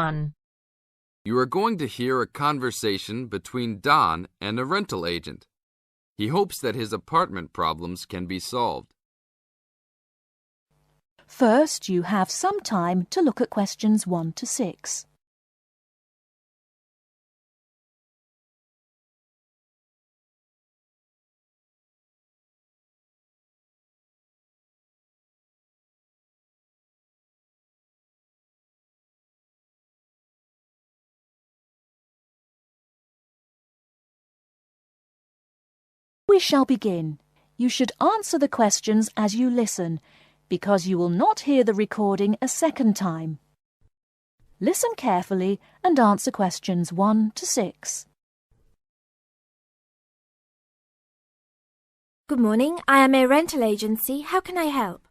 Don. You are going to hear a conversation between Don and a rental agent. He hopes that his apartment problems can be solved. First, you have some time to look at questions 1 to 6. We shall begin. You should answer the questions as you listen, because you will not hear the recording a second time. Listen carefully and answer questions 1 to 6. Good morning. I am a rental agency. How can I help?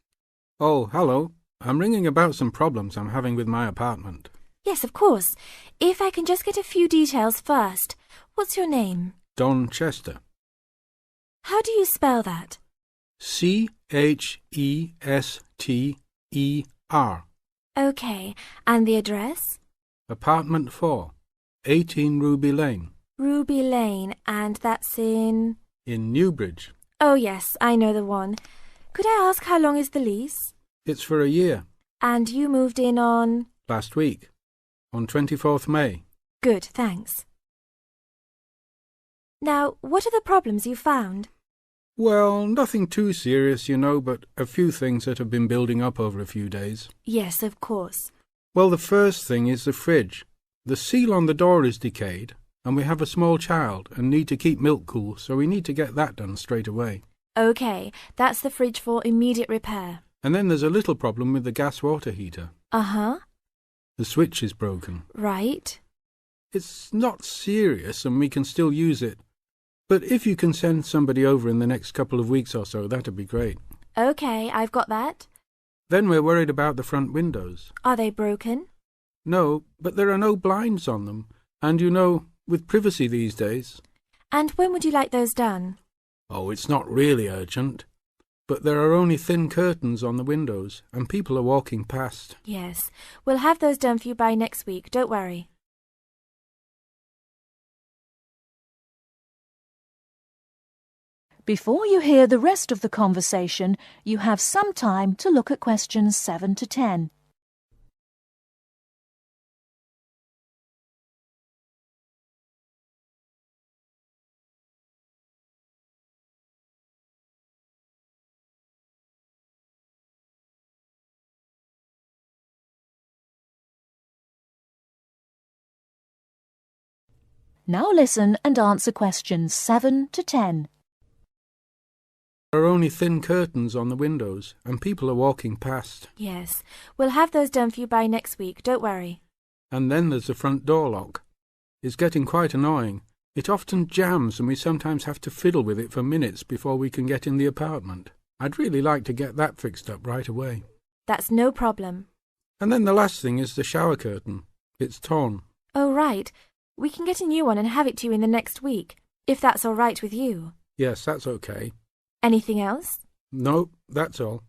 Oh, hello. I'm ringing about some problems I'm having with my apartment. Yes, of course. If I can just get a few details first. What's your name? Don Chester. How do you spell that? Chester. Okay. And the address? Apartment 4, 18 Ruby Lane. Ruby Lane. And that's in Newbridge. Oh, yes, I know the one. Could I ask how long is the lease? It's for a year. And you moved in on? Last week, on 24th May. Good, thanks. Now, what are the problems you found? Well, nothing too serious, you know, but a few things that have been building up over a few days. Yes, of course. Well, the first thing is the fridge. The seal on the door is decayed, and we have a small child and need to keep milk cool, so we need to get that done straight away. Okay, that's the fridge for immediate repair. And then there's a little problem with the gas water heater. Uh-huh. The switch is broken. Right. It's not serious and we can still use it. But if you can send somebody over in the next couple of weeks or so, that'd be great. Okay, I've got that. Then we're worried about the front windows. Are they broken? No, but there are no blinds on them. And you know, with privacy these days. And when would you like those done? Oh, it's not really urgent. But there are only thin curtains on the windows, and people are walking past. Yes, we'll have those done for you by next week, don't worry. Before you hear the rest of the conversation, you have some time to look at questions 7 to 10. Now listen and answer questions 7 to 10. There are only thin curtains on the windows, and people are walking past. Yes, we'll have those done for you by next week, don't worry. And then there's the front door lock. It's getting quite annoying. It often jams and we sometimes have to fiddle with it for minutes before we can get in the apartment. I'd really like to get that fixed up right away. That's no problem. And then the last thing is the shower curtain. It's torn. Oh, right. We can get a new one and have it to you in the next week, if that's all right with you. Yes, that's okay. Anything else? No, that's all.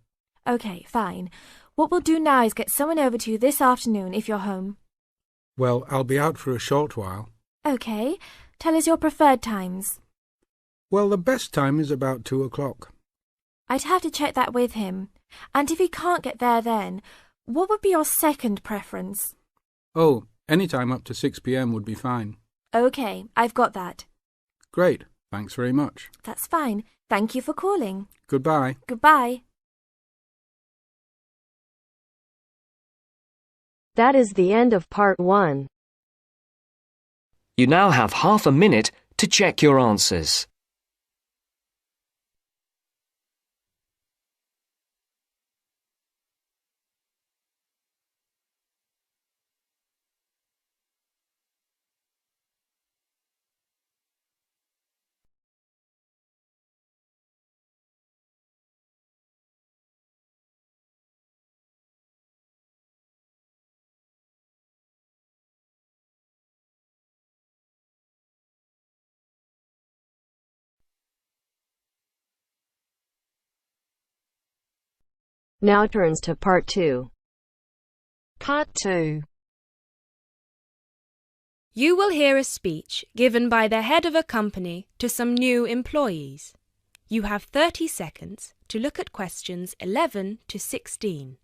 Okay, fine. What we'll do now is get someone over to you this afternoon if you're home. Well, I'll be out for a short while. Okay. Tell us your preferred times. Well, the best time is about 2 o'clock. I'd have to check that with him. And if he can't get there then, what would be your second preference? Oh, any time up to 6 p.m. would be fine. Okay, I've got that. Great. Thanks very much. That's fine. Thank you for calling. Goodbye. Goodbye. That is the end of part 1. You now have half a minute to check your answers. Now turns to part 2. Part 2. You will hear a speech given by the head of a company to some new employees. You have 30 seconds to look at questions 11 to 16.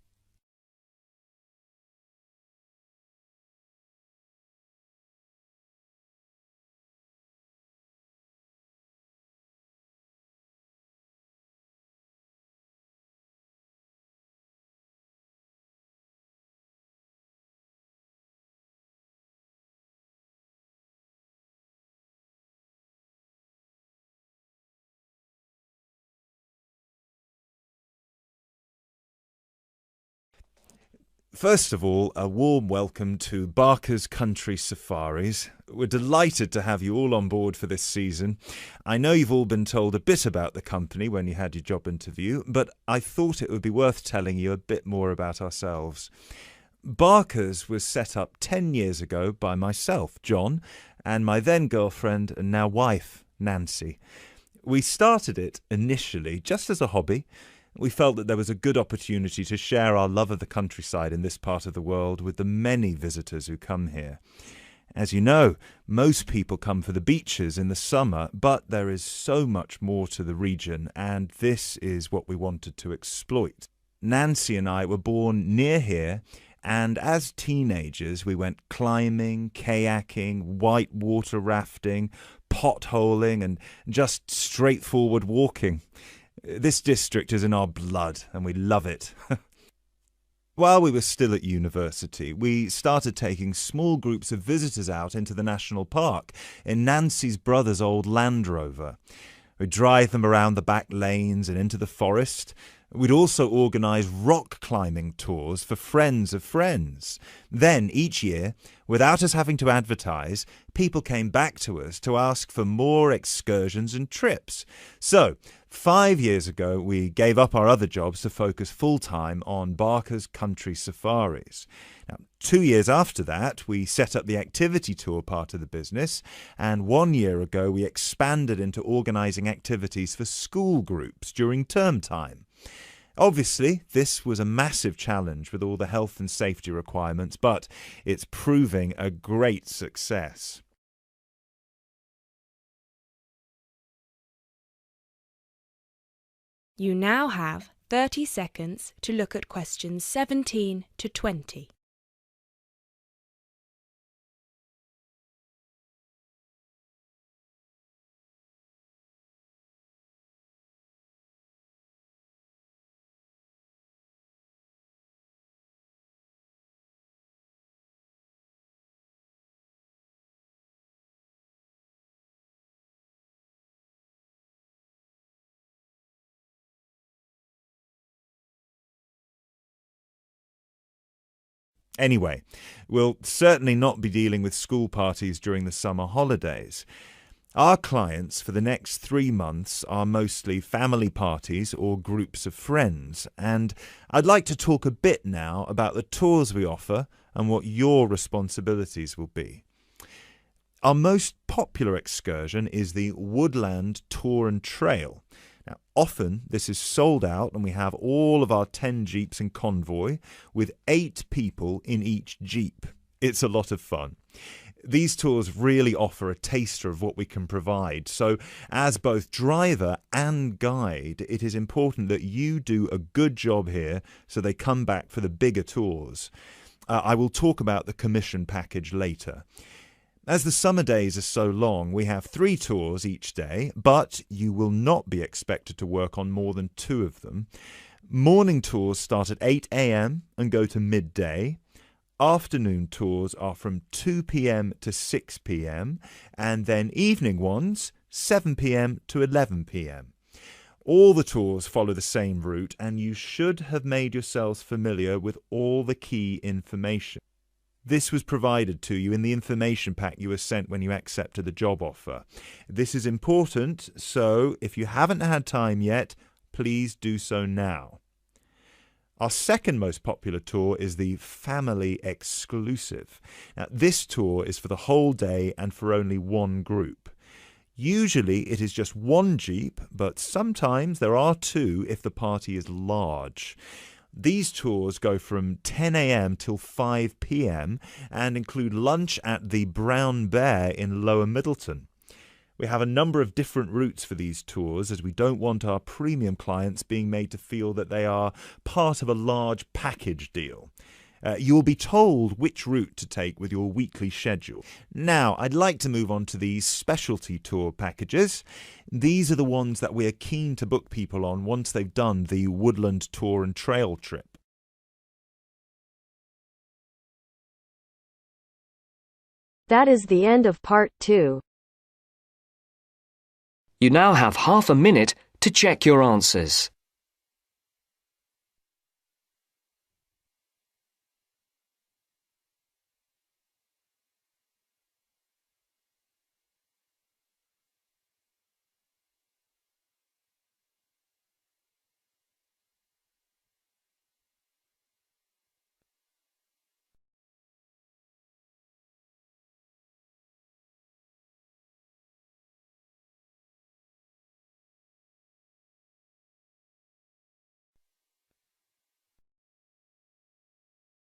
First of all, a warm welcome to Barker's Country Safaris. We're delighted to have you all on board for this season. I know you've all been told a bit about the company when you had your job interview, but I thought it would be worth telling you a bit more about ourselves. Barker's was set up 10 years ago by myself, John, and my then girlfriend and now wife, Nancy. We started it initially just as a hobby. We felt that there was a good opportunity to share our love of the countryside in this part of the world with the many visitors who come here. As you know, most people come for the beaches in the summer, but there is so much more to the region, and this is what we wanted to exploit. Nancy and I were born near here, and as teenagers we went climbing, kayaking, whitewater rafting, potholing, and just straightforward walking. This district is in our blood, and we love it. While we were still at university, we started taking small groups of visitors out into the national park in Nancy's brother's old Land Rover. We'd drive them around the back lanes and into the forest. We'd also organise rock climbing tours for friends of friends. Then, each year, without us having to advertise, people came back to us to ask for more excursions and trips. So, 5 years ago, we gave up our other jobs to focus full-time on Barker's Country Safaris. Now, 2 years after that, we set up the activity tour part of the business, and 1 year ago, we expanded into organising activities for school groups during term time. Obviously, this was a massive challenge with all the health and safety requirements, but it's proving a great success. You now have 30 seconds to look at questions 17 to 20. Anyway, we'll certainly not be dealing with school parties during the summer holidays. Our clients for the next 3 months are mostly family parties or groups of friends, and I'd like to talk a bit now about the tours we offer and what your responsibilities will be. Our most popular excursion is the Woodland Tour and Trail. Now, often this is sold out and we have all of our 10 jeeps in convoy with 8 people in each jeep. It's a lot of fun. These tours really offer a taster of what we can provide. So as both driver and guide, it is important that you do a good job here so they come back for the bigger tours. I will talk about the commission package later. As the summer days are so long, we have 3 tours each day, but you will not be expected to work on more than 2 of them. Morning tours start at 8 a.m. and go to midday. Afternoon tours are from 2 p.m. to 6 p.m. and then evening ones 7 p.m. to 11 p.m. All the tours follow the same route, and you should have made yourselves familiar with all the key information. This was provided to you in the information pack you were sent when you accepted the job offer. This is important, so if you haven't had time yet, please do so now. Our second most popular tour is the Family Exclusive. Now, this tour is for the whole day and for only 1 group. Usually it is just 1 jeep, but sometimes there are 2 if the party is large. These tours go from 10 a.m. till 5 p.m. and include lunch at the Brown Bear in Lower Middleton. We have a number of different routes for these tours as we don't want our premium clients being made to feel that they are part of a large package deal. You'll be told which route to take with your weekly schedule. Now, I'd like to move on to these specialty tour packages. These are the ones that we're keen to book people on once they've done the woodland tour and trail trip. That is the end of part 2. You now have half a minute to check your answers.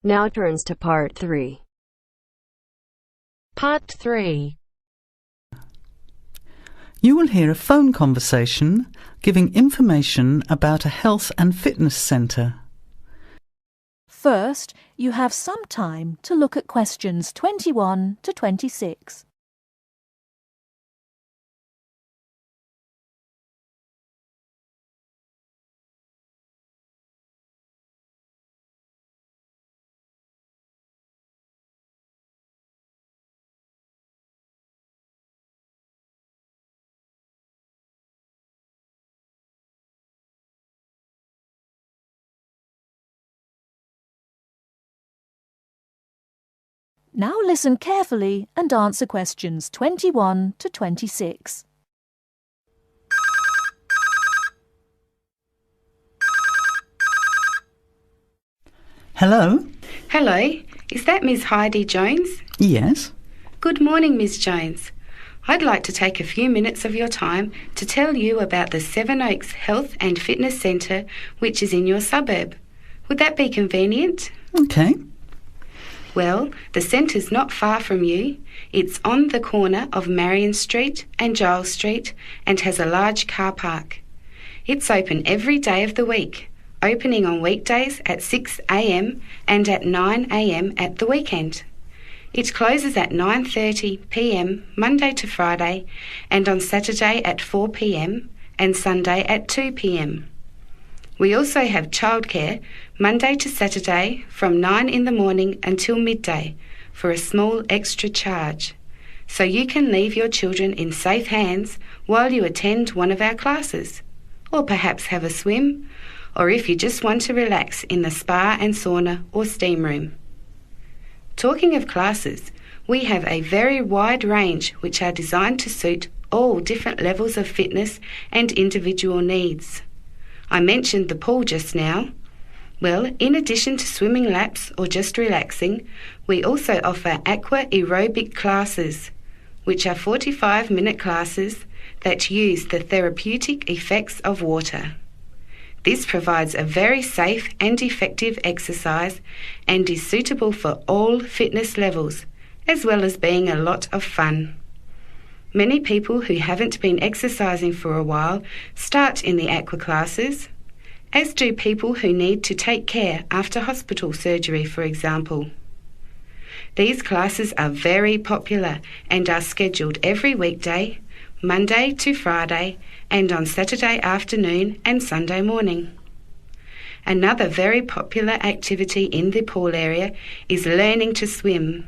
Now turns to part 3. Part 3. You will hear a phone conversation giving information about a health and fitness centre. First, you have some time to look at questions 21 to 26. Now listen carefully and answer questions 21 to 26. Hello? Hello, is that Miss Heidi Jones? Yes? Good morning, Miss Jones. I'd like to take a few minutes of your time to tell you about the Seven Oaks Health and Fitness Centre, which is in your suburb. Would that be convenient? OK. Well, the centre's not far from you. It's on the corner of Marion Street and Giles Street and has a large car park. It's open every day of the week, opening on weekdays at 6 a.m. and at 9 a.m. at the weekend. It closes at 9:30 p.m. Monday to Friday and on Saturday at 4 p.m. and Sunday at 2 p.m. We also have childcare Monday to Saturday from 9 in the morning until midday for a small extra charge, so you can leave your children in safe hands while you attend one of our classes, or perhaps have a swim, or if you just want to relax in the spa and sauna or steam room. Talking of classes, we have a very wide range which are designed to suit all different levels of fitness and individual needs. I mentioned the pool just now. Well, in addition to swimming laps or just relaxing, we also offer aqua aerobic classes, which are 45-minute classes that use the therapeutic effects of water. This provides a very safe and effective exercise and is suitable for all fitness levels, as well as being a lot of fun. Many people who haven't been exercising for a while start in the aqua classes, as do people who need to take care after hospital surgery, for example. These classes are very popular and are scheduled every weekday, Monday to Friday, and on Saturday afternoon and Sunday morning. Another very popular activity in the pool area is learning to swim,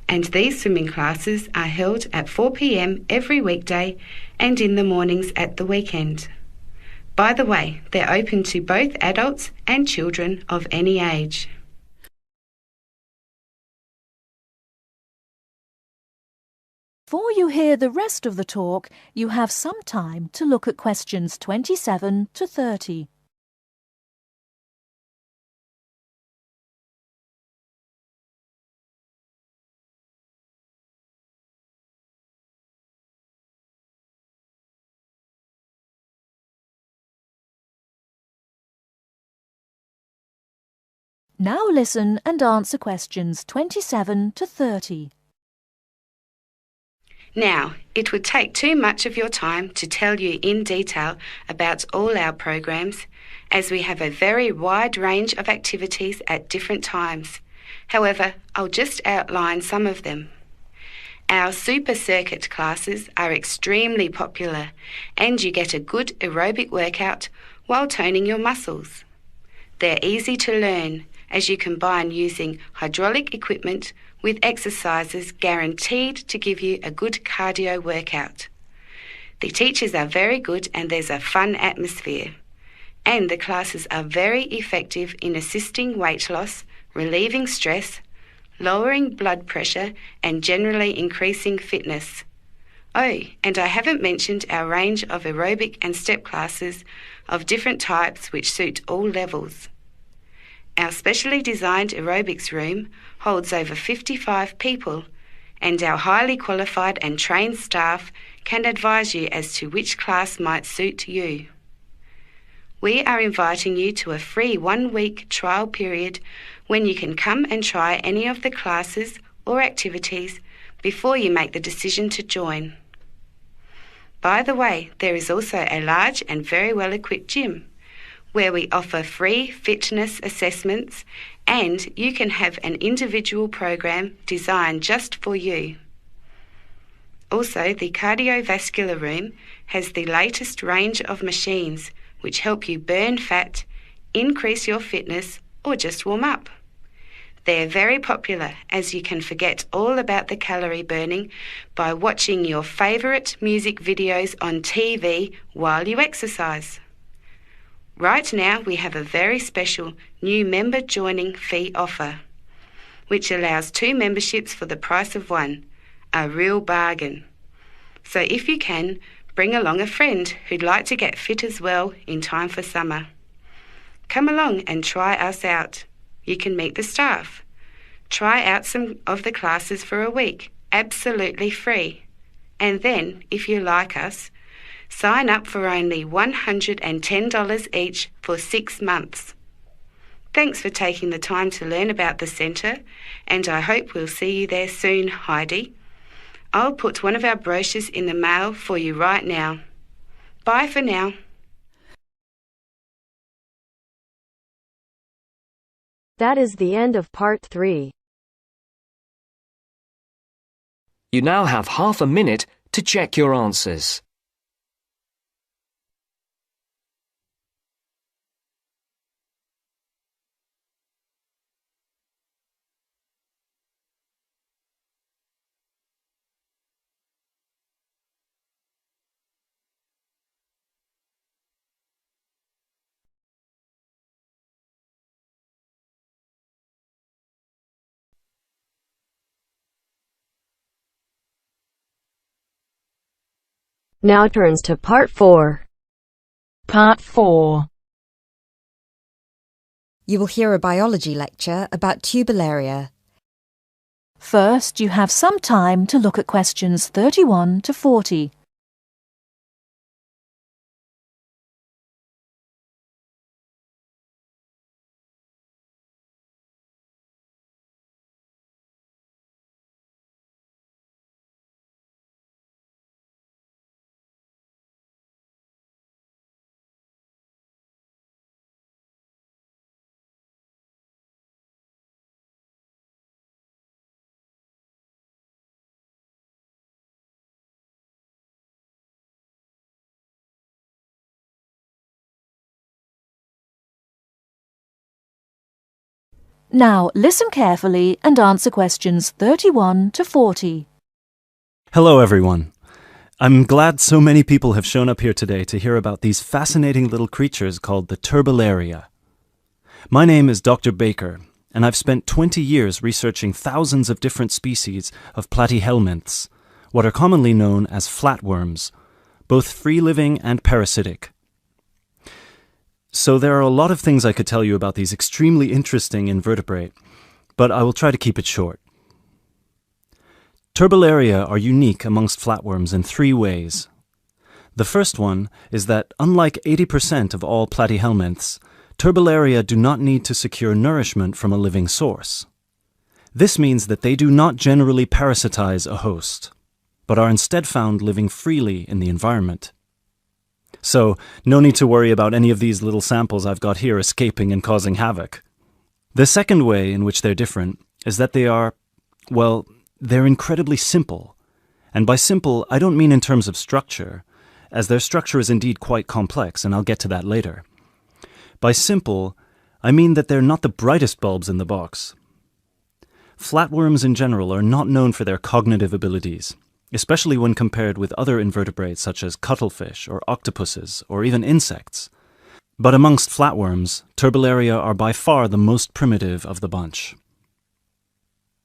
and these swimming classes are held at 4 p.m. every weekday and in the mornings at the weekend. By the way, they're open to both adults and children of any age. Before you hear the rest of the talk, you have some time to look at questions 27 to 30. Now listen and answer questions 27 to 30. Now, it would take too much of your time to tell you in detail about all our programs, as we have a very wide range of activities at different times. However, I'll just outline some of them. Our super circuit classes are extremely popular, and you get a good aerobic workout while toning your muscles. They're easy to learn, as you combine using hydraulic equipment with exercises guaranteed to give you a good cardio workout. The teachers are very good and there's a fun atmosphere. And the classes are very effective in assisting weight loss, relieving stress, lowering blood pressure and generally increasing fitness. Oh, and I haven't mentioned our range of aerobic and step classes of different types which suit all levels. Our specially designed aerobics room holds over 55 people, and our highly qualified and trained staff can advise you as to which class might suit you. We are inviting you to a free 1-week trial period when you can come and try any of the classes or activities before you make the decision to join. By the way, there is also a large and very well-equipped gym, where we offer free fitness assessments, and you can have an individual program designed just for you. Also, the cardiovascular room has the latest range of machines which help you burn fat, increase your fitness, or just warm up. They're very popular, as you can forget all about the calorie burning by watching your favourite music videos on TV while you exercise. Right now, we have a very special new member joining fee offer, which allows 2 memberships for the price of 1, a real bargain. So if you can, bring along a friend who'd like to get fit as well in time for summer. Come along and try us out. You can meet the staff. Try out some of the classes for a week, absolutely free. And then, if you like us, sign up for only $110 each for 6 months. Thanks for taking the time to learn about the centre, and I hope we'll see you there soon, Heidi. I'll put one of our brochures in the mail for you right now. Bye for now. That is the end of part 3. You now have half a minute to check your answers. Now turns to part 4. Part 4. You will hear a biology lecture about tuberlaria. First, you have some time to look at questions 31 to 40. Now listen carefully and answer questions 31 to 40. Hello everyone. I'm glad so many people have shown up here today to hear about these fascinating little creatures called the tuberlaria. My name is Dr. Baker, and I've spent 20 years researching thousands of different species of platyhelminths, what are commonly known as flatworms, both free-living and parasitic. So there are a lot of things I could tell you about these extremely interesting invertebrate, but I will try to keep it short. Tuberlaria are unique amongst flatworms in 3 ways. The first one is that, unlike 80% of all platyhelminths, Turbellaria do not need to secure nourishment from a living source. This means that they do not generally parasitize a host, but are instead found living freely in the environment. So, no need to worry about any of these little samples I've got here escaping and causing havoc. The second way in which they're different is that they are, well, they're incredibly simple. And by simple, I don't mean in terms of structure, as their structure is indeed quite complex, and I'll get to that later. By simple, I mean that they're not the brightest bulbs in the box. Flatworms in general are not known for their cognitive abilities, especially when compared with other invertebrates such as cuttlefish or octopuses or even insects. But amongst flatworms, Turbellaria are by far the most primitive of the bunch.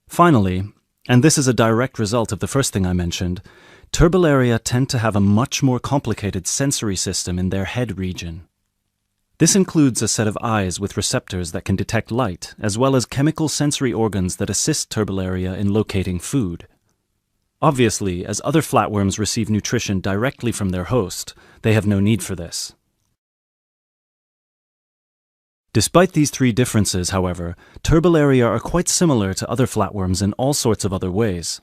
Finally, and this is a direct result of the first thing I mentioned, Turbellaria tend to have a much more complicated sensory system in their head region. This includes a set of eyes with receptors that can detect light, as well as chemical sensory organs that assist Turbellaria in locating food. Obviously, as other flatworms receive nutrition directly from their host, they have no need for this. Despite these three differences, however, Turbellaria are quite similar to other flatworms in all sorts of other ways.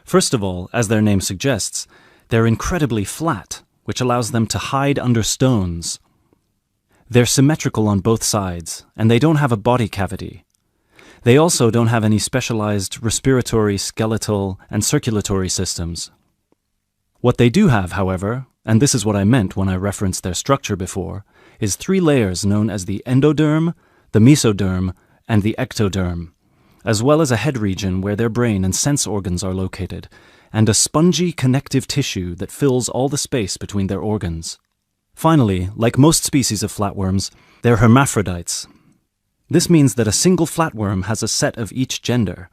First of all, as their name suggests, they're incredibly flat, which allows them to hide under stones. They're symmetrical on both sides, and they don't have a body cavity. They also don't have any specialized respiratory, skeletal, and circulatory systems. What they do have, however, and this is what I meant when I referenced their structure before, is three layers known as the endoderm, the mesoderm, and the ectoderm, as well as a head region where their brain and sense organs are located, and a spongy connective tissue that fills all the space between their organs. Finally, like most species of flatworms, they're hermaphrodites. This means that a single flatworm has a set of each gender.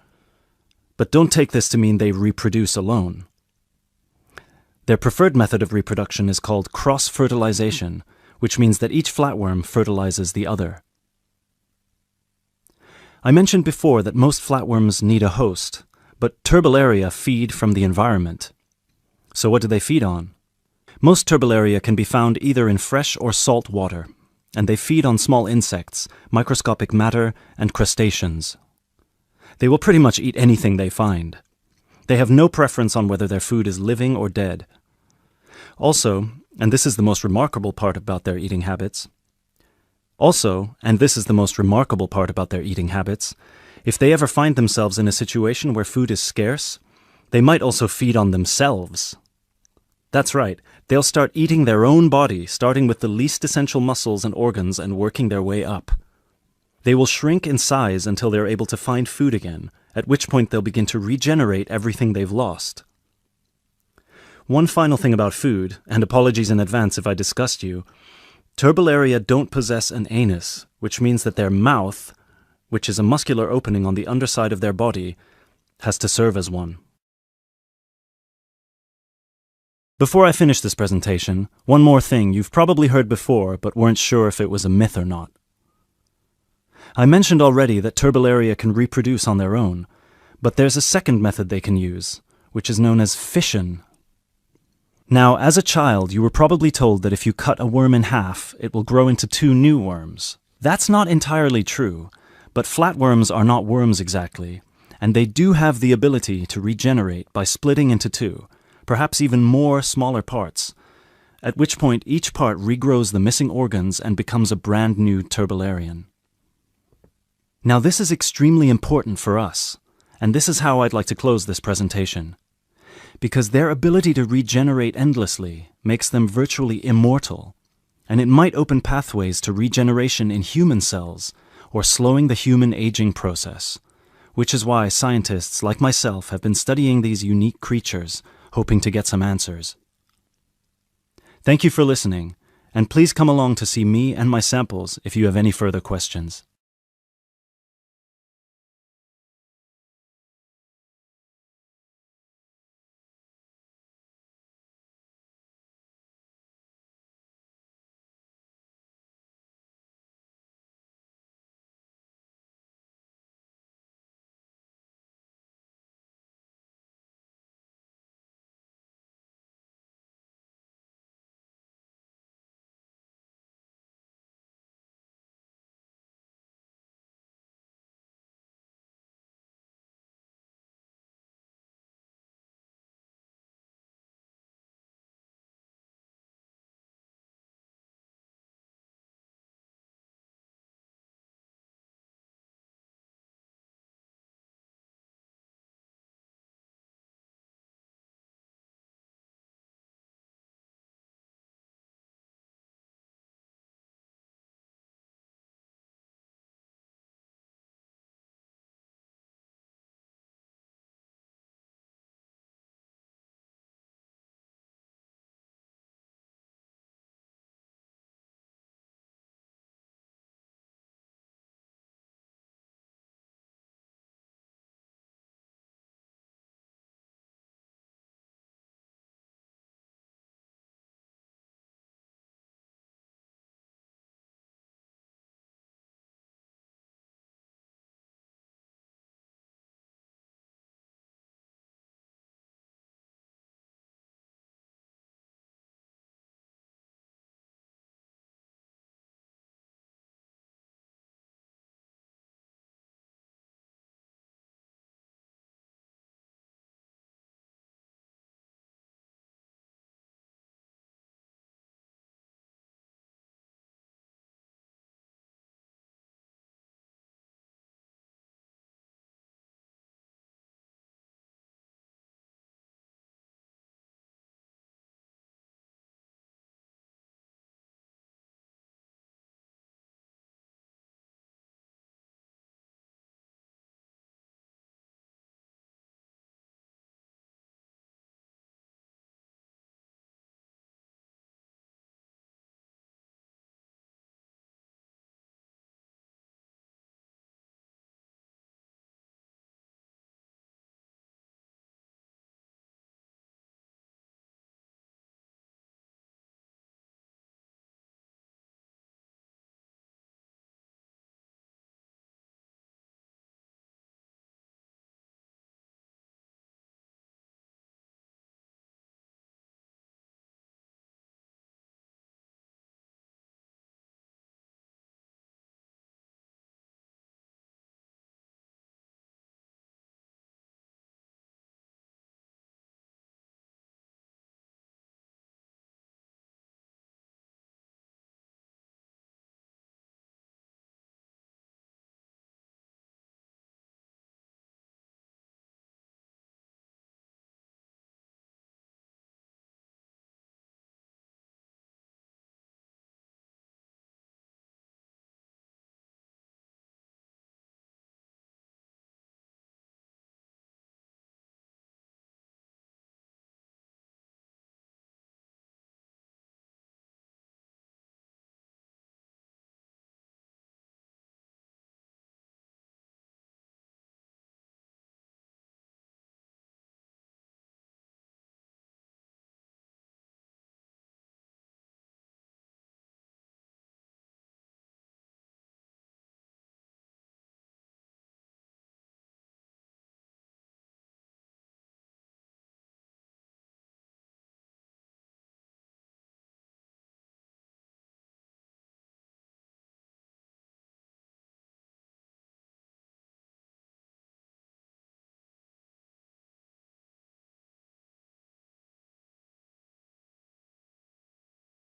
But don't take this to mean they reproduce alone. Their preferred method of reproduction is called cross-fertilization, which means that each flatworm fertilizes the other. I mentioned before that most flatworms need a host, but Turbellaria feed from the environment. So what do they feed on? Most Turbellaria can be found either in fresh or salt water, and they feed on small insects, microscopic matter, and crustaceans. They will pretty much eat anything they find. They have no preference on whether their food is living or dead. Also, and this is the most remarkable part about their eating habits, if they ever find themselves in a situation where food is scarce, they might also feed on themselves. That's right, they'll start eating their own body, starting with the least essential muscles and organs and working their way up. They will shrink in size until they're able to find food again, at which point they'll begin to regenerate everything they've lost. One final thing about food, and apologies in advance if I disgust you, Turbellaria don't possess an anus, which means that their mouth, which is a muscular opening on the underside of their body, has to serve as one. Before I finish this presentation, one more thing you've probably heard before but weren't sure if it was a myth or not. I mentioned already that Turbellaria can reproduce on their own, but there's a second method they can use, which is known as fission. Now, as a child, you were probably told that if you cut a worm in half, it will grow into 2 new worms. That's not entirely true, but flatworms are not worms exactly, and they do have the ability to regenerate by splitting into 2, perhaps even more smaller parts, at which point each part regrows the missing organs and becomes a brand new Turbellarian. Now this is extremely important for us, and this is how I'd like to close this presentation. Because their ability to regenerate endlessly makes them virtually immortal, and it might open pathways to regeneration in human cells or slowing the human aging process, which is why scientists like myself have been studying these unique creatures, hoping to get some answers. Thank you for listening, and please come along to see me and my samples if you have any further questions.